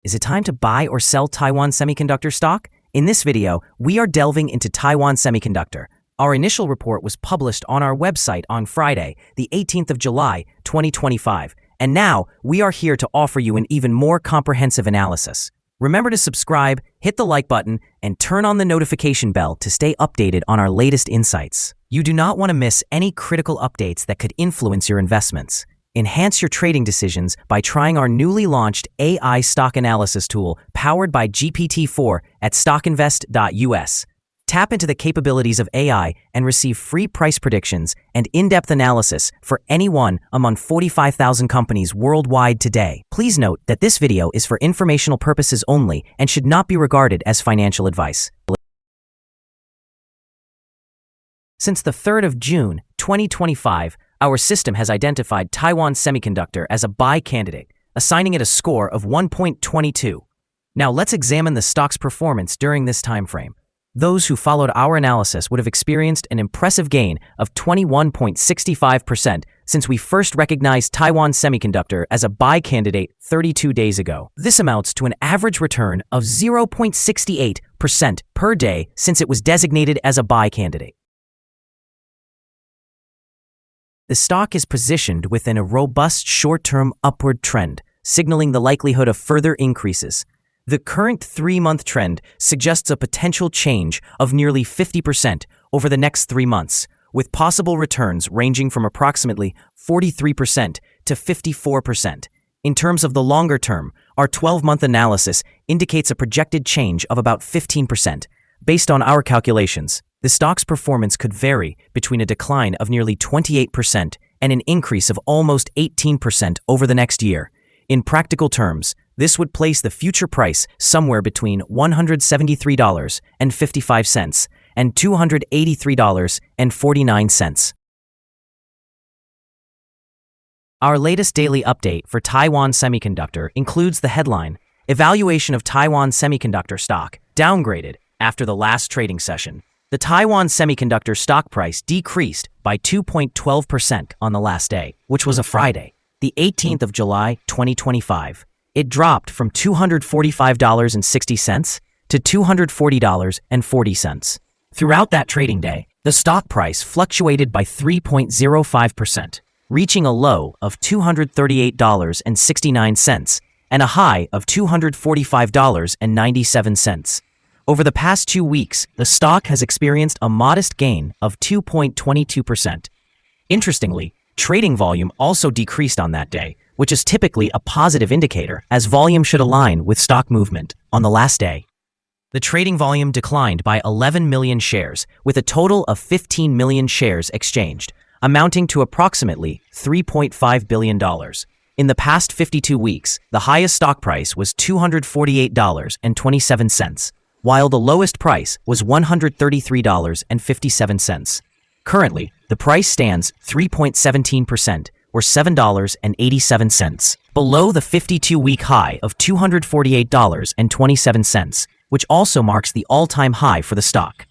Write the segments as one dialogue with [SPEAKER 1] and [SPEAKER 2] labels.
[SPEAKER 1] Is it time to buy or sell Taiwan Semiconductor stock? In this video, we are delving into Taiwan Semiconductor. Our initial report was published on our website on Friday, the 18th of July, 2025, and now we are here to offer you an even more comprehensive analysis. Remember to subscribe, hit the like button, and turn on the notification bell to stay updated on our latest insights. You do not want to miss any critical updates that could influence your investments. Enhance your trading decisions by trying our newly launched AI stock analysis tool powered by GPT-4 at StockInvest.us. Tap into the capabilities of AI and receive free price predictions and in-depth analysis for any one among 45,000 companies worldwide today. Please note that this video is for informational purposes only and should not be regarded as financial advice. Since the 3rd of June, 2025, our system has identified Taiwan Semiconductor as a buy candidate, assigning it a score of 1.22. Now let's examine the stock's performance during this time frame. Those who followed our analysis would have experienced an impressive gain of 21.65% since we first recognized Taiwan Semiconductor as a buy candidate 32 days ago. This amounts to an average return of 0.68% per day since it was designated as a buy candidate. The stock is positioned within a robust short-term upward trend, signaling the likelihood of further increases. The current 3-month trend suggests a potential change of nearly 50% over the next 3 months, with possible returns ranging from approximately 43% to 54%. In terms of the longer term, our 12-month analysis indicates a projected change of about 15%. Based on our calculations, the stock's performance could vary between a decline of nearly 28% and an increase of almost 18% over the next year. In practical terms, this would place the future price somewhere between $173.55 and $283.49. Our latest daily update for Taiwan Semiconductor includes the headline, "Evaluation of Taiwan Semiconductor stock downgraded after the last trading session." The Taiwan Semiconductor stock price decreased by 2.12% on the last day, which was a Friday, the 18th of July, 2025. It dropped from $245.60 to $240.40. Throughout that trading day, the stock price fluctuated by 3.05%, reaching a low of $238.69 and a high of $245.97. Over the past 2 weeks, the stock has experienced a modest gain of 2.22%. Interestingly, trading volume also decreased on that day, which is typically a positive indicator, as volume should align with stock movement on the last day. The trading volume declined by 11 million shares, with a total of 15 million shares exchanged, amounting to approximately $3.5 billion. In the past 52 weeks, the highest stock price was $248.27. while the lowest price was $133.57. Currently, the price stands 3.17%, or $7.87, below the 52-week high of $248.27, which also marks the all-time high for the stock.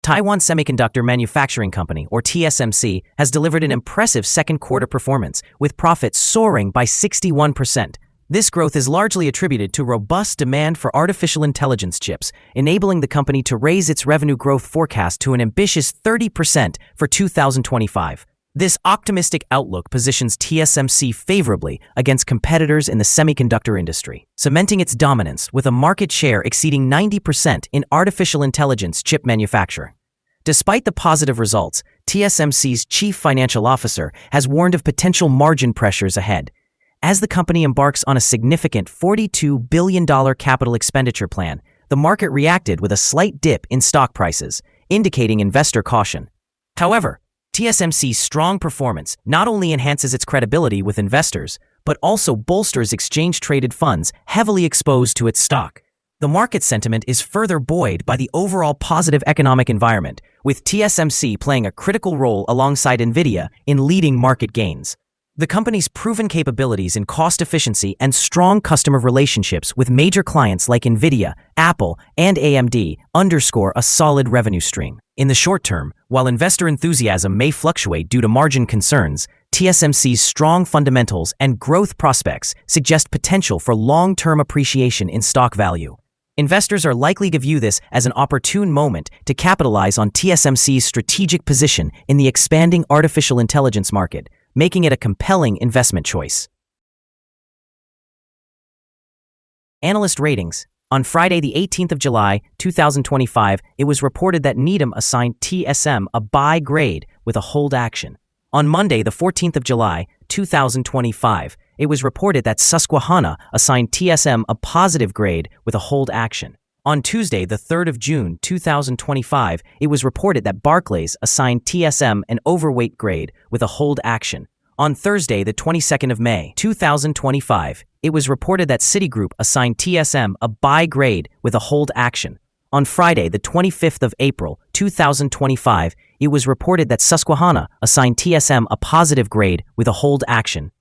[SPEAKER 1] Taiwan Semiconductor Manufacturing Company, or TSMC, has delivered an impressive second quarter performance, with profits soaring by 61%. This growth is largely attributed to robust demand for artificial intelligence chips, enabling the company to raise its revenue growth forecast to an ambitious 30% for 2025. This optimistic outlook positions TSMC favorably against competitors in the semiconductor industry, cementing its dominance with a market share exceeding 90% in artificial intelligence chip manufacturing. Despite the positive results, TSMC's chief financial officer has warned of potential margin pressures ahead. As the company embarks on a significant $42 billion capital expenditure plan, the market reacted with a slight dip in stock prices, indicating investor caution. However, TSMC's strong performance not only enhances its credibility with investors, but also bolsters exchange-traded funds heavily exposed to its stock. The market sentiment is further buoyed by the overall positive economic environment, with TSMC playing a critical role alongside NVIDIA in leading market gains. The company's proven capabilities in cost efficiency and strong customer relationships with major clients like NVIDIA, Apple, and AMD underscore a solid revenue stream. In the short term, while investor enthusiasm may fluctuate due to margin concerns, TSMC's strong fundamentals and growth prospects suggest potential for long-term appreciation in stock value. Investors are likely to view this as an opportune moment to capitalize on TSMC's strategic position in the expanding artificial intelligence market, making it a compelling investment choice. Analyst ratings. On Friday, the 18th of July, 2025, it was reported that Needham assigned TSM a buy grade with a hold action. On Monday, the 14th of July, 2025, it was reported that Susquehanna assigned TSM a positive grade with a hold action. On Tuesday, the 3rd of June, 2025, it was reported that Barclays assigned TSM an overweight grade with a hold action. On Thursday, the 22nd of May, 2025, it was reported that Citigroup assigned TSM a buy grade with a hold action. On Friday, the 25th of April, 2025, it was reported that Susquehanna assigned TSM a positive grade with a hold action.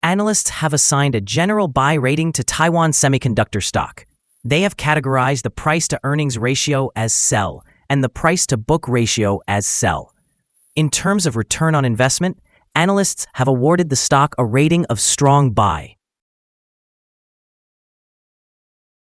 [SPEAKER 1] Analysts have assigned a general buy rating to Taiwan Semiconductor stock. They have categorized the price-to-earnings ratio as sell and the price-to-book ratio as sell. In terms of return on investment, analysts have awarded the stock a rating of strong buy.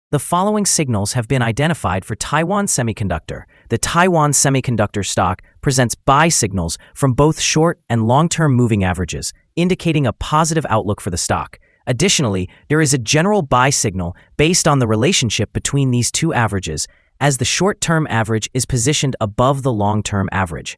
[SPEAKER 1] The following signals have been identified for Taiwan Semiconductor. The Taiwan Semiconductor stock presents buy signals from both short and long-term moving averages, indicating a positive outlook for the stock. Additionally, there is a general buy signal based on the relationship between these two averages, as the short-term average is positioned above the long-term average.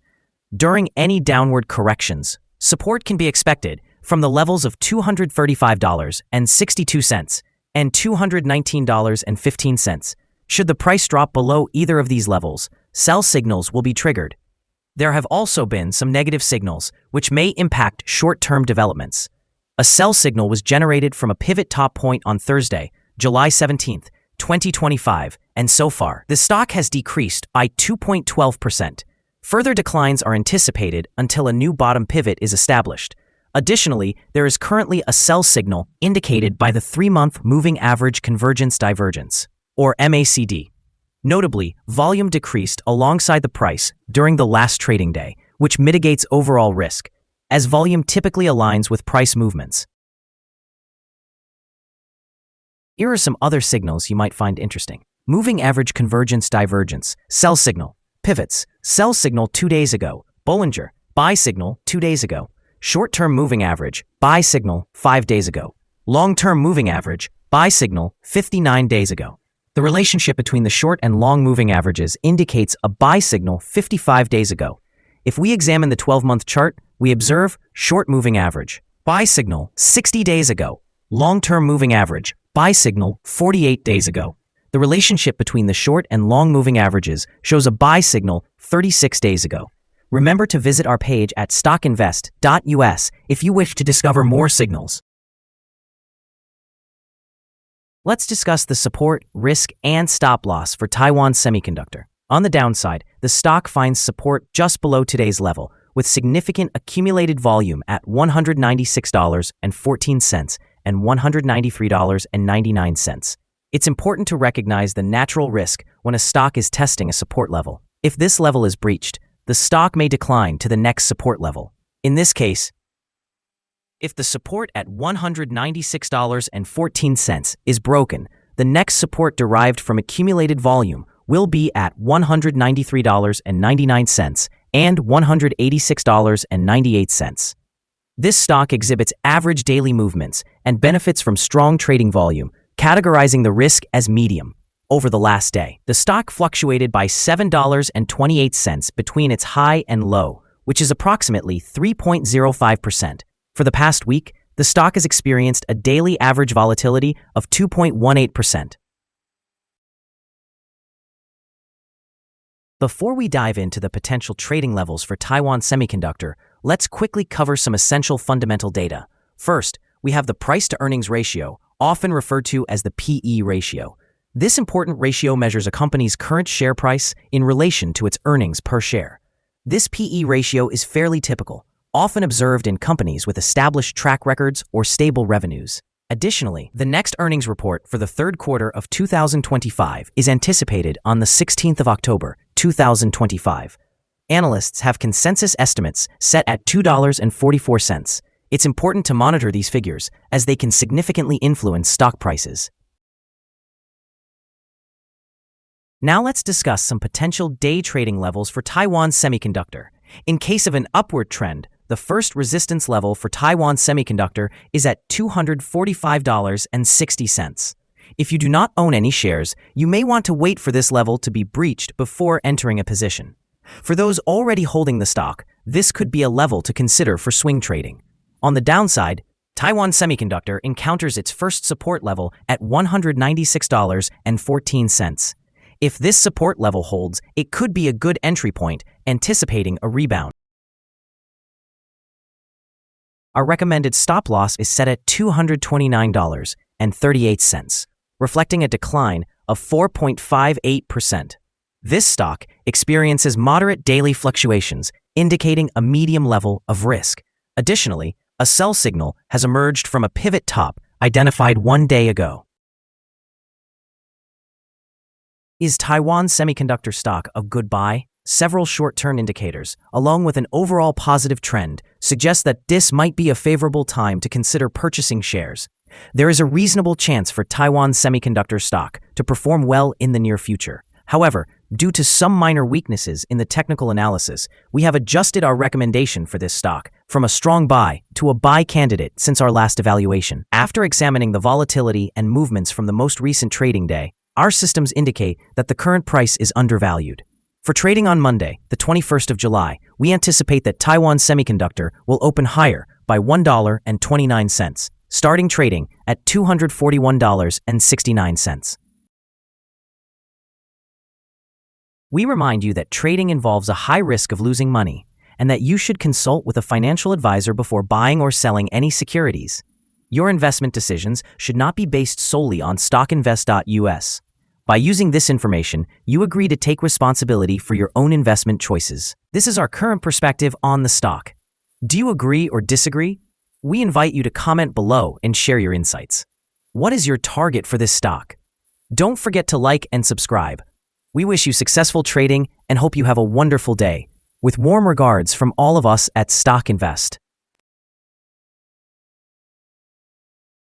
[SPEAKER 1] During any downward corrections, support can be expected from the levels of $235.62 and $219.15. Should the price drop below either of these levels, sell signals will be triggered. There have also been some negative signals, which may impact short-term developments. A sell signal was generated from a pivot top point on Thursday, July 17, 2025, and so far, the stock has decreased by 2.12%. Further declines are anticipated until a new bottom pivot is established. Additionally, there is currently a sell signal indicated by the 3-month Moving Average Convergence Divergence, or MACD. Notably, volume decreased alongside the price during the last trading day, which mitigates overall risk, as volume typically aligns with price movements. Here are some other signals you might find interesting. Moving Average Convergence Divergence, sell signal. Pivots, sell signal 2 days ago. Bollinger, buy signal 2 days ago. Short-term moving average, buy signal 5 days ago. Long-term moving average, buy signal 59 days ago. The relationship between the short and long moving averages indicates a buy signal 55 days ago. If we examine the 12-month chart, we observe short moving average, buy signal 60 days ago. Long-term moving average, buy signal 48 days ago. The relationship between the short and long moving averages shows a buy signal 36 days ago. Remember to visit our page at StockInvest.us if you wish to discover more signals. Let's discuss the support, risk, and stop loss for Taiwan Semiconductor. On the downside, the stock finds support just below today's level, with significant accumulated volume at $196.14 and $193.99. It's important to recognize the natural risk when a stock is testing a support level. If this level is breached, the stock may decline to the next support level. In this case, if the support at $196.14 is broken, the next support derived from accumulated volume will be at $193.99 and $186.98. This stock exhibits average daily movements and benefits from strong trading volume, categorizing the risk as medium. Over the last day, the stock fluctuated by $7.28 between its high and low, which is approximately 3.05%. For the past week, the stock has experienced a daily average volatility of 2.18%. Before we dive into the potential trading levels for Taiwan Semiconductor, let's quickly cover some essential fundamental data. First, we have the price-to-earnings ratio, often referred to as the PE ratio. This important ratio measures a company's current share price in relation to its earnings per share. This PE ratio is fairly typical, often observed in companies with established track records or stable revenues. Additionally, the next earnings report for the third quarter of 2025 is anticipated on the 16th of October, 2025. Analysts have consensus estimates set at $2.44. It's important to monitor these figures, as they can significantly influence stock prices. Now let's discuss some potential day trading levels for Taiwan Semiconductor. In case of an upward trend, the first resistance level for Taiwan Semiconductor is at $245.60. If you do not own any shares, you may want to wait for this level to be breached before entering a position. For those already holding the stock, this could be a level to consider for swing trading. On the downside, Taiwan Semiconductor encounters its first support level at $196.14. If this support level holds, it could be a good entry point, anticipating a rebound. Our recommended stop loss is set at $229.38, reflecting a decline of 4.58%. This stock experiences moderate daily fluctuations, indicating a medium level of risk. Additionally, a sell signal has emerged from a pivot top identified 1 day ago. Is Taiwan Semiconductor stock a good buy? Several short-term indicators, along with an overall positive trend, suggest that this might be a favorable time to consider purchasing shares. There is a reasonable chance for Taiwan Semiconductor stock to perform well in the near future. However, due to some minor weaknesses in the technical analysis, we have adjusted our recommendation for this stock from a strong buy to a buy candidate since our last evaluation. After examining the volatility and movements from the most recent trading day, our systems indicate that the current price is undervalued. For trading on Monday, the 21st of July, we anticipate that Taiwan Semiconductor will open higher by $1.29, starting trading at $241.69. We remind you that trading involves a high risk of losing money, and that you should consult with a financial advisor before buying or selling any securities. Your investment decisions should not be based solely on StockInvest.us. By using this information, you agree to take responsibility for your own investment choices. This is our current perspective on the stock. Do you agree or disagree? We invite you to comment below and share your insights. What is your target for this stock? Don't forget to like and subscribe. We wish you successful trading and hope you have a wonderful day. With warm regards from all of us at StockInvest.